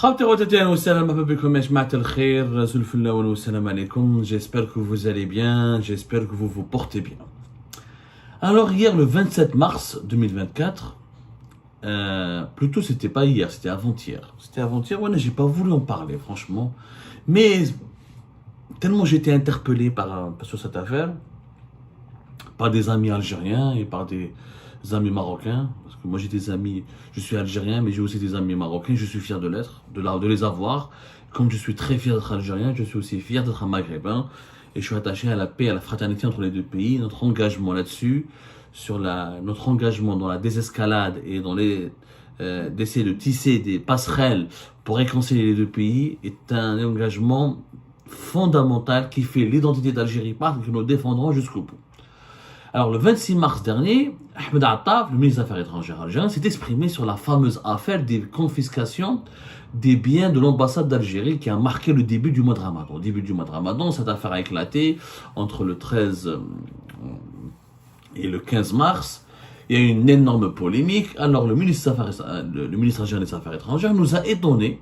J'espère que vous allez bien, j'espère que vous vous portez bien. Alors hier le 27 mars 2024, plutôt c'était pas hier, c'était avant-hier. Ouais, j'ai pas voulu en parler franchement. Mais tellement j'ai été interpellé sur cette affaire, par des amis algériens et par des amis marocains. Parce que moi j'ai des amis, je suis algérien, mais j'ai aussi des amis marocains, je suis fier de l'être, de les avoir. Comme je suis très fier d'être algérien, je suis aussi fier d'être un maghrébin. Et je suis attaché à la paix, à la fraternité entre les deux pays. Notre engagement là-dessus, notre engagement dans la désescalade et dans d'essayer de tisser des passerelles pour réconcilier les deux pays est un engagement fondamental qui fait l'identité d'Algérie et que nous défendrons jusqu'au bout. Alors, le 26 mars dernier, Ahmed Attaf, le ministre des Affaires étrangères algérien, s'est exprimé sur la fameuse affaire des confiscations des biens de l'ambassade d'Algérie qui a marqué le début du mois de Ramadan. Au début du mois de Ramadan, cette affaire a éclaté entre le 13 et le 15 mars. Il y a eu une énorme polémique. Alors, le ministre algérien des Affaires étrangères nous a étonnés.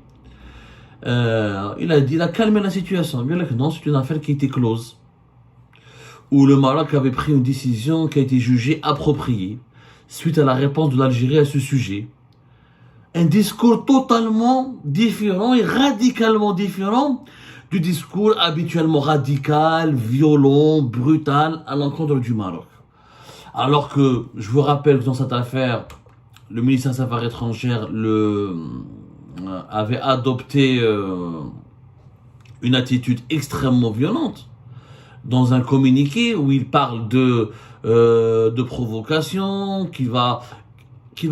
Il a calmé la situation. Il a dit que non, c'est une affaire qui était close, où le Maroc avait pris une décision qui a été jugée appropriée suite à la réponse de l'Algérie à ce sujet. Un discours totalement différent et radicalement différent du discours habituellement radical, violent, brutal à l'encontre du Maroc. Alors que, je vous rappelle que dans cette affaire, le ministère des Affaires étrangères avait adopté une attitude extrêmement violente dans un communiqué où il parle de provocation, qui va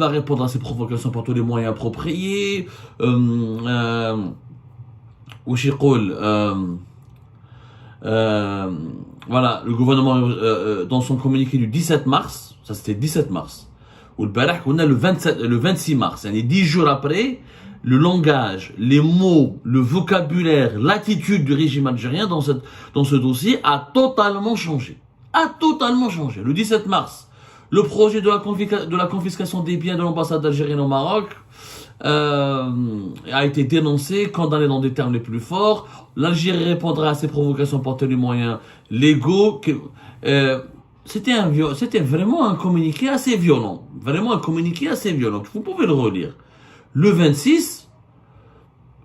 répondre à ces provocations par tous les moyens appropriés. Voilà, le gouvernement, dans son communiqué du 17 mars, ça c'était 17 mars, ou le Barah, on a le 26 mars, 10 jours après, le langage, les mots, le vocabulaire, l'attitude du régime algérien dans ce dossier a totalement changé. Le 17 mars, le projet de la confiscation des biens de l'ambassade d'Algérie au Maroc a été dénoncé, condamné dans des termes les plus forts. L'Algérie répondra à ces provocations par tous les moyens légaux. C'était vraiment un communiqué assez violent. Vous pouvez le relire. Le 26,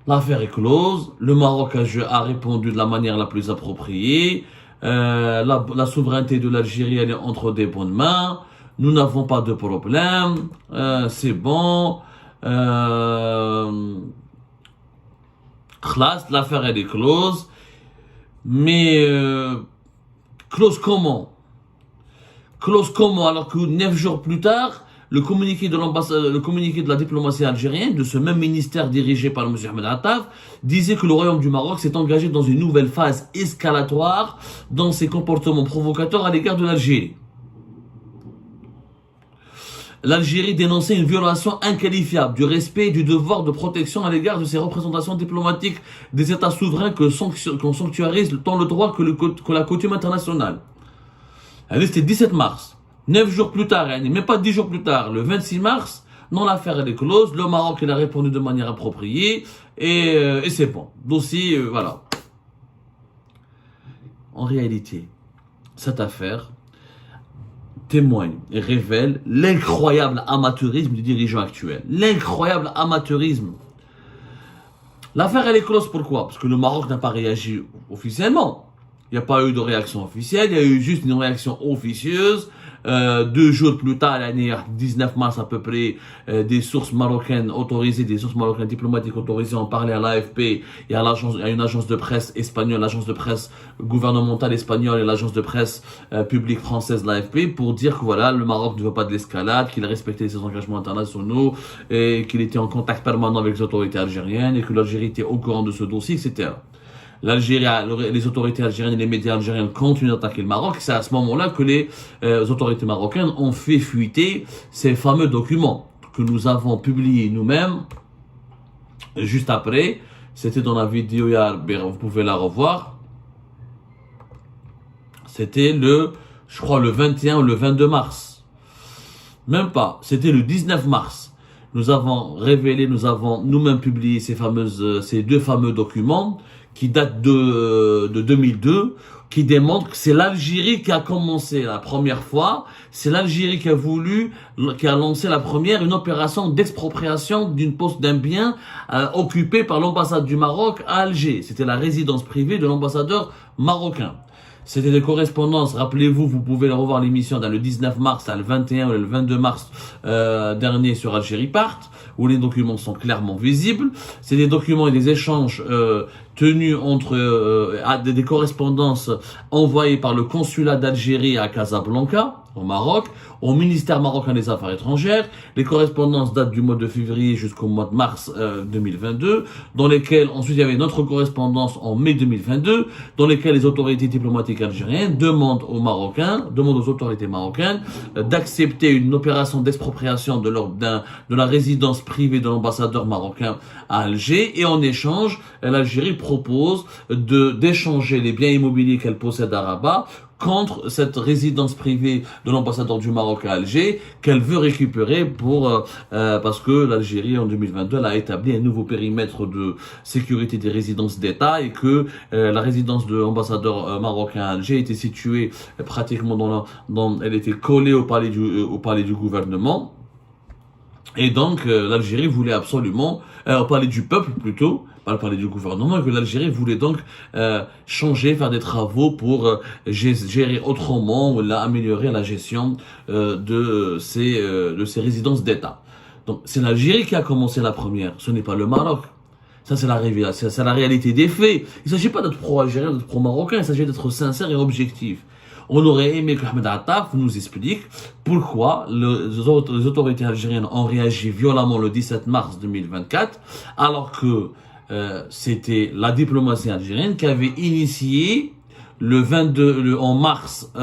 l'affaire est close. Le Maroc a répondu de la manière la plus appropriée. La souveraineté de l'Algérie, elle est entre des bonnes mains. Nous n'avons pas de problème. C'est bon. L'affaire, elle est close. Mais close comment alors que 9 jours plus tard, le communiqué de la diplomatie algérienne, de ce même ministère dirigé par M. Ahmed Attaf, disait que le Royaume du Maroc s'est engagé dans une nouvelle phase escalatoire dans ses comportements provocateurs à l'égard de l'Algérie. L'Algérie dénonçait une violation inqualifiable du respect et du devoir de protection à l'égard de ses représentations diplomatiques des États souverains qu'on sanctuarise tant le droit que la coutume internationale. C'était 17 mars. 9 jours plus tard, même pas 10 jours plus tard, le 26 mars, non, l'affaire elle est close, le Maroc il a répondu de manière appropriée, et c'est bon. Dossier, voilà. En réalité, cette affaire témoigne et révèle l'incroyable amateurisme du dirigeant actuel. L'incroyable amateurisme. L'affaire elle est close, pourquoi? Parce que le Maroc n'a pas réagi officiellement. Il n'y a pas eu de réaction officielle, il y a eu juste une réaction officieuse. 2 jours plus tard, l'année 19 mars à peu près, des sources marocaines diplomatiques autorisées ont parlé à l'AFP et à une agence de presse espagnole, l'agence de presse gouvernementale espagnole et l'agence de presse publique française, l'AFP, pour dire que voilà, le Maroc ne veut pas de l'escalade, qu'il a respecté ses engagements internationaux et qu'il était en contact permanent avec les autorités algériennes et que l'Algérie était au courant de ce dossier, etc. Les autorités algériennes et les médias algériens continuent d'attaquer le Maroc. C'est à ce moment-là que les autorités marocaines ont fait fuiter ces fameux documents que nous avons publiés nous-mêmes juste après. C'était dans la vidéo, vous pouvez la revoir. C'était je crois le 21 ou le 22 mars. Même pas, c'était le 19 mars. nous avons révélé, nous avons nous-mêmes publié ces deux fameux documents qui datent de 2002, qui démontrent que c'est l'Algérie qui a commencé la première fois, c'est l'Algérie qui a lancé la première une opération d'expropriation d'un bien occupé par l'ambassade du Maroc à Alger. C'était la résidence privée de l'ambassadeur marocain. C'était des correspondances, rappelez-vous, vous pouvez revoir l'émission dans le 19 mars, le 21 ou le 22 mars dernier sur Algérie Part, où les documents sont clairement visibles. C'est des documents et des échanges tenus entre des correspondances envoyées par le consulat d'Algérie à Casablanca, au Maroc, au ministère marocain des Affaires étrangères. Les correspondances datent du mois de février jusqu'au mois de mars 2022, dans lesquelles ensuite il y avait notre correspondance en mai 2022, dans lesquelles les autorités diplomatiques algériennes demandent aux autorités marocaines d'accepter une opération d'expropriation de la résidence privée de l'ambassadeur marocain à Alger, et en échange, l'Algérie propose d'échanger les biens immobiliers qu'elle possède à Rabat contre cette résidence privée de l'ambassadeur du Maroc à Alger qu'elle veut récupérer parce que l'Algérie en 2022 elle a établi un nouveau périmètre de sécurité des résidences d'État, et que la résidence de l'ambassadeur marocain à Alger était située pratiquement elle était collée au palais du gouvernement. Et donc, l'Algérie voulait absolument, au palais du peuple plutôt, pas le palais du gouvernement, et que l'Algérie voulait donc changer, faire des travaux pour gérer autrement, ou améliorer la gestion de ces résidences d'État. Donc, c'est l'Algérie qui a commencé la première, ce n'est pas le Maroc. Ça, c'est la réalité des faits. Il ne s'agit pas d'être pro-algérien, d'être pro-marocain, il s'agit d'être sincère et objectif. On aurait aimé que Ahmed Attaf nous explique pourquoi les autorités algériennes ont réagi violemment le 17 mars 2024, alors que c'était la diplomatie algérienne qui avait initié en mars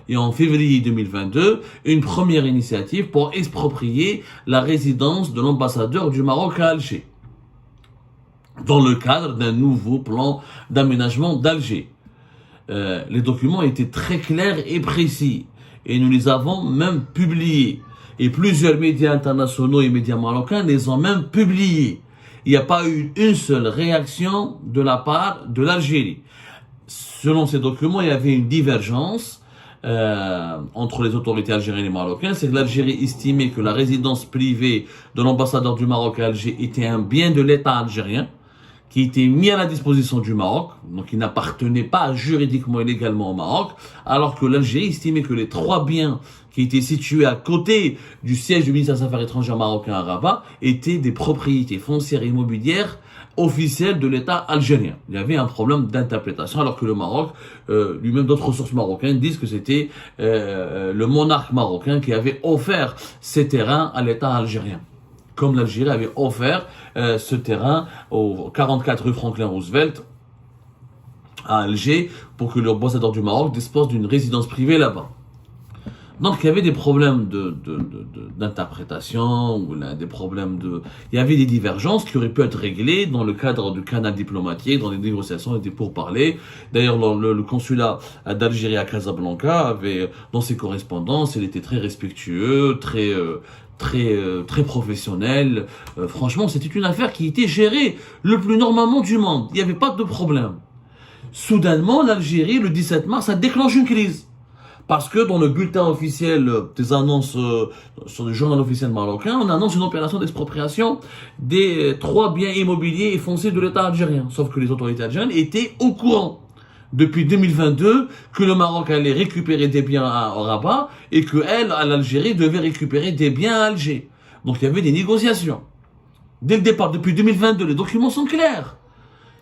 et en février 2022 une première initiative pour exproprier la résidence de l'ambassadeur du Maroc à Alger, dans le cadre d'un nouveau plan d'aménagement d'Alger. Les documents étaient très clairs et précis, et nous les avons même publiés. Et plusieurs médias internationaux et médias marocains les ont même publiés. Il n'y a pas eu une seule réaction de la part de l'Algérie. Selon ces documents, il y avait une divergence entre les autorités algériennes et marocaines. C'est que l'Algérie estimait que la résidence privée de l'ambassadeur du Maroc à Alger était un bien de l'État algérien, qui était mis à la disposition du Maroc, donc il n'appartenait pas juridiquement et légalement au Maroc, alors que l'Algérie estimait que les 3 biens qui étaient situés à côté du siège du ministère des Affaires étrangères marocain à Rabat étaient des propriétés foncières et immobilières officielles de l'État algérien. Il y avait un problème d'interprétation, alors que le Maroc, lui-même d'autres sources marocaines disent que c'était le monarque marocain qui avait offert ces terrains à l'État algérien, comme l'Algérie avait offert ce terrain au 44 rue Franklin Roosevelt à Alger pour que l'ambassadeur du Maroc dispose d'une résidence privée là-bas. Donc il y avait des problèmes d'interprétation, ou des problèmes il y avait des divergences qui auraient pu être réglées dans le cadre du canal diplomatique, dans les négociations et des pourparlers. D'ailleurs, le consulat d'Algérie à Casablanca avait, dans ses correspondances, il était très respectueux, très professionnel. Franchement, c'était une affaire qui était gérée le plus normalement du monde. Il n'y avait pas de problème. Soudainement, l'Algérie, le 17 mars, a déclenché une crise. Parce que dans le bulletin officiel des annonces sur le journal officiel marocain, on annonce une opération d'expropriation des 3 biens immobiliers et fonciers de l'État algérien. Sauf que les autorités algériennes étaient au courant depuis 2022 que le Maroc allait récupérer des biens à Rabat, et que l'Algérie, devait récupérer des biens à Alger. Donc il y avait des négociations. Dès le départ, depuis 2022, les documents sont clairs.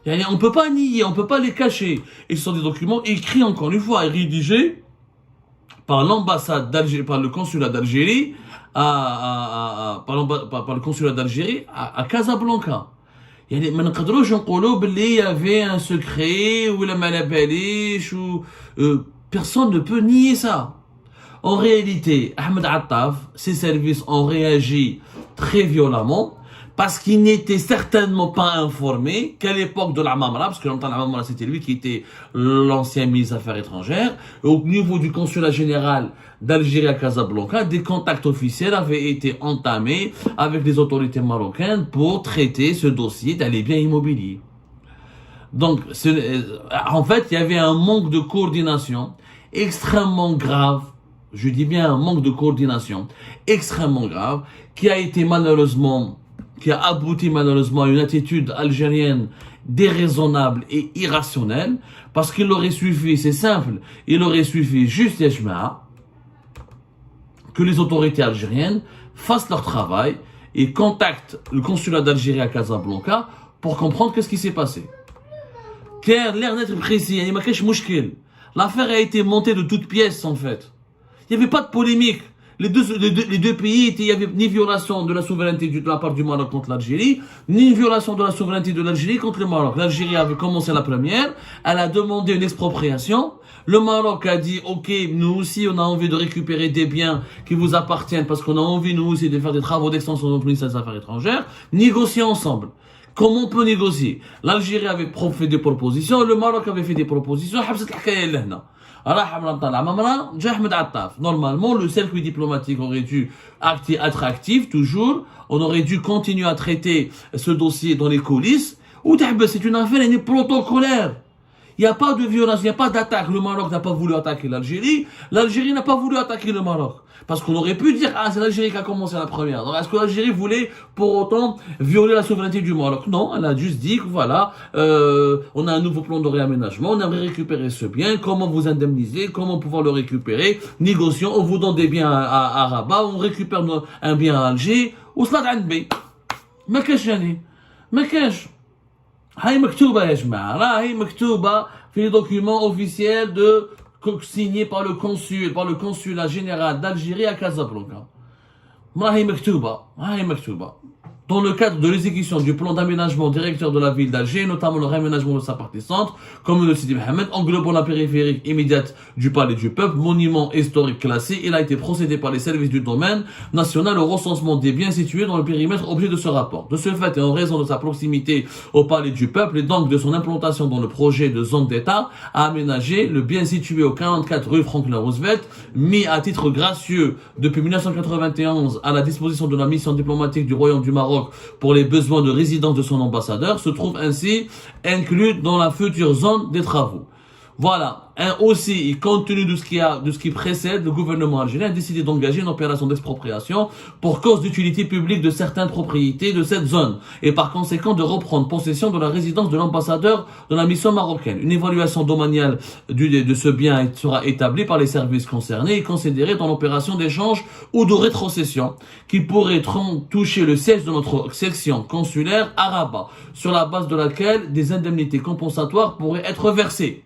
On ne peut pas nier, on ne peut pas les cacher. Et ce sont des documents écrits, encore une fois, et rédigés par l'ambassade d'Algérie, par le consulat d'Algérie par le consulat d'Algérie à Casablanca. ما نقدروش نقولوا باللي y avait un secret ou la malabalish ou personne ne peut nier ça. En réalité, Ahmed Attaf, ses services ont réagi très violemment, parce qu'il n'était certainement pas informé qu'à l'époque de l'Amamra, parce que longtemps l'Amamra c'était lui qui était l'ancien ministre des Affaires étrangères, au niveau du consulat général d'Algérie à Casablanca, des contacts officiels avaient été entamés avec les autorités marocaines pour traiter ce dossier des biens immobiliers. Donc, en fait, il y avait un manque de coordination extrêmement grave. Je dis bien un manque de coordination extrêmement grave qui a abouti malheureusement à une attitude algérienne déraisonnable et irrationnelle, parce qu'il aurait suffi, c'est simple, il aurait suffi juste que les autorités algériennes fassent leur travail et contactent le consulat d'Algérie à Casablanca pour comprendre qu'est-ce qui s'est passé. Clair, l'air net précis, l'affaire a été montée de toutes pièces en fait. Il n'y avait pas de polémique. Les deux pays, il n'y avait ni violation de la souveraineté de la part du Maroc contre l'Algérie, ni violation de la souveraineté de l'Algérie contre le Maroc. L'Algérie avait commencé la première, elle a demandé une expropriation. Le Maroc a dit, ok, nous aussi on a envie de récupérer des biens qui vous appartiennent parce qu'on a envie nous aussi de faire des travaux d'extension de notre ministère des Affaires étrangères. Négocier ensemble. Comment on peut négocier? L'Algérie avait fait des propositions, le Maroc avait fait des propositions. Normalement, le cercle diplomatique aurait dû être actif toujours. On aurait dû continuer à traiter ce dossier dans les coulisses. C'est une affaire protocolaire. Il n'y a pas de violence, il n'y a pas d'attaque. Le Maroc n'a pas voulu attaquer l'Algérie. L'Algérie n'a pas voulu attaquer le Maroc. Parce qu'on aurait pu dire, c'est l'Algérie qui a commencé la première. Donc, est-ce que l'Algérie voulait pour autant violer la souveraineté du Maroc? Non, elle a juste dit que voilà, on a un nouveau plan de réaménagement, on aimerait récupérer ce bien, comment vous indemniser, comment pouvoir le récupérer, négocions, on vous donne des biens à Rabat, on récupère un bien à Alger, ou cela d'Anbé. ما كاش يعني ما كاش هاي مكتوبة يا جماعة راهي مكتوبة في les documents officiels signé par le consulat général d'Algérie à Casablanca. Dans le cadre de l'exécution du plan d'aménagement directeur de la ville d'Alger, notamment le réaménagement de sa partie centre, comme le Sidi Mohamed, englobant la périphérie immédiate du Palais du Peuple, monument historique classé, il a été procédé par les services du domaine national au recensement des biens situés dans le périmètre objet de ce rapport. De ce fait, et en raison de sa proximité au Palais du Peuple et donc de son implantation dans le projet de zone d'État, à aménager le bien situé au 44 rue Franklin Roosevelt, mis à titre gracieux depuis 1991 à la disposition de la mission diplomatique du Royaume du Maroc pour les besoins de résidence de son ambassadeur, se trouve ainsi inclus dans la future zone des travaux. Voilà. Aussi, compte tenu de ce qui précède, le gouvernement algérien a décidé d'engager une opération d'expropriation pour cause d'utilité publique de certaines propriétés de cette zone et par conséquent de reprendre possession de la résidence de l'ambassadeur de la mission marocaine. Une évaluation domaniale de ce bien sera établie par les services concernés et considérée dans l'opération d'échange ou de rétrocession qui pourrait toucher le siège de notre section consulaire à Rabat, sur la base de laquelle des indemnités compensatoires pourraient être versées.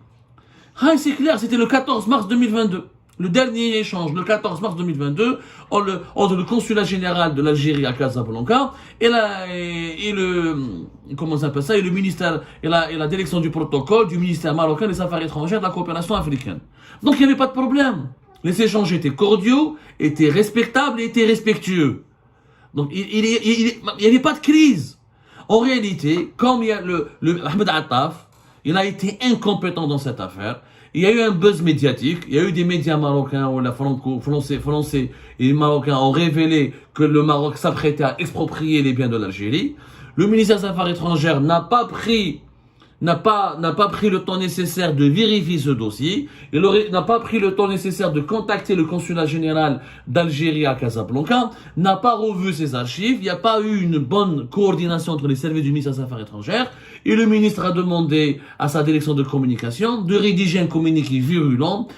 Ah, c'est clair, c'était le 14 mars 2022. Le dernier échange, le 14 mars 2022, entre le consulat général de l'Algérie à Casablanca et le ministère, et la direction du protocole du ministère marocain des Affaires étrangères de la coopération africaine. Donc il n'y avait pas de problème. Les échanges étaient cordiaux, étaient respectables et étaient respectueux. Donc il n'y avait pas de crise. En réalité, comme il y a le Ahmed Attaf, il a été incompétent dans cette affaire. Il y a eu un buzz médiatique. Il y a eu des médias marocains où la français et marocains ont révélé que le Maroc s'apprêtait à exproprier les biens de l'Algérie. Le ministère des Affaires étrangères n'a pas pris le temps nécessaire de vérifier ce dossier. N'a pas pris le temps nécessaire de contacter le consulat général d'Algérie à Casablanca. N'a pas revu ses archives. Il n'y a pas eu une bonne coordination entre les services du ministère des Affaires étrangères. Et le ministre a demandé à sa direction de communication de rédiger un communiqué virulent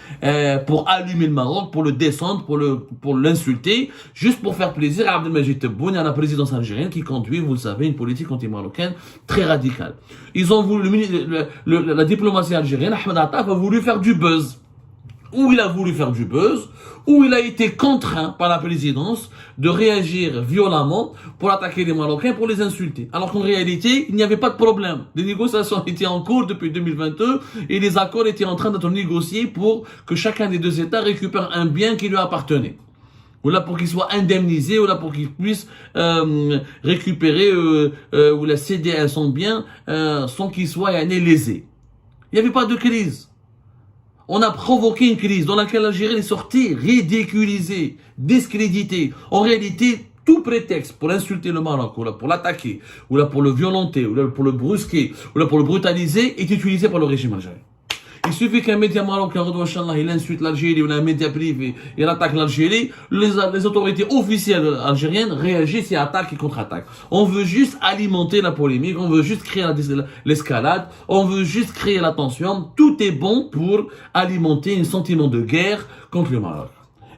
pour allumer le Maroc, pour le descendre, pour l'insulter, juste pour faire plaisir à Abdelmajid Tebboune et à la présidence algérienne qui conduit, vous le savez, une politique anti-marocaine très radicale. Ils ont voulu, la diplomatie algérienne, Ahmed Attaf a voulu faire du buzz. Où il a voulu faire du buzz, où il a été contraint par la présidence de réagir violemment pour attaquer les Marocains, pour les insulter. Alors qu'en réalité, il n'y avait pas de problème. Les négociations étaient en cours depuis 2022 et les accords étaient en train d'être négociés pour que chacun des deux États récupère un bien qui lui appartenait. ou là pour qu'il soit indemnisé, ou là pour qu'il puisse récupérer ou la céder son bien sans qu'il soit lésé. Il n'y avait pas de crise. On a provoqué une crise dans laquelle l'Algérie est sortie ridiculisée, discréditée. En réalité, tout prétexte pour insulter le Maroc, ou là pour l'attaquer, ou là pour le violenter, ou là pour le brusquer, ou là pour le brutaliser, est utilisé par le régime algérien. Il suffit qu'un média marocain, il insulte l'Algérie, ou un média privé, il attaque l'Algérie, les autorités officielles algériennes réagissent et attaquent et contre-attaquent. On veut juste alimenter la polémique, on veut juste créer l'escalade, on veut juste créer la tension. Tout est bon pour alimenter un sentiment de guerre contre le Maroc.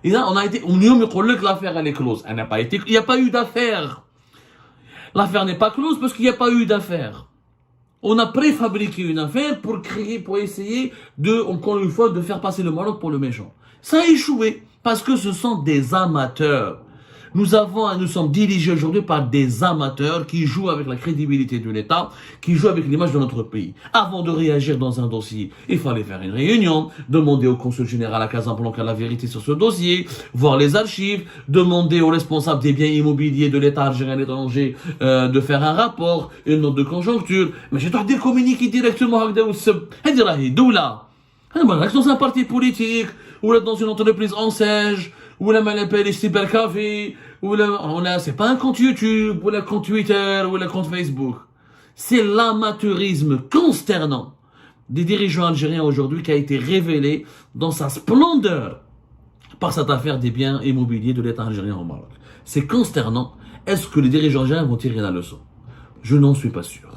Et là, on que l'affaire elle est close. Il n'y a pas eu d'affaire. L'affaire n'est pas close parce qu'il n'y a pas eu d'affaire. On a préfabriqué une affaire pour essayer encore une fois, de faire passer le Maroc pour le méchant. Ça a échoué parce que ce sont des amateurs. Nous sommes dirigés aujourd'hui par des amateurs qui jouent avec la crédibilité de l'État, qui jouent avec l'image de notre pays. Avant de réagir dans un dossier, il fallait faire une réunion, demander au consul général à Casablanca la vérité sur ce dossier, voir les archives, demander aux responsables des biens immobiliers de l'État algérien à l'étranger de faire un rapport, une note de conjoncture. Mais j'ai dois communiquer directement avec dans un parti politique, ou là dans une entreprise en siège, ou là on appelle les cybercafés, ou là c'est pas un compte YouTube, ou un compte Twitter, ou un compte Facebook. C'est l'amateurisme consternant des dirigeants algériens aujourd'hui qui a été révélé dans sa splendeur par cette affaire des biens immobiliers de l'État algérien au Maroc. C'est consternant. Est-ce que les dirigeants algériens vont tirer la leçon? Je n'en suis pas sûr.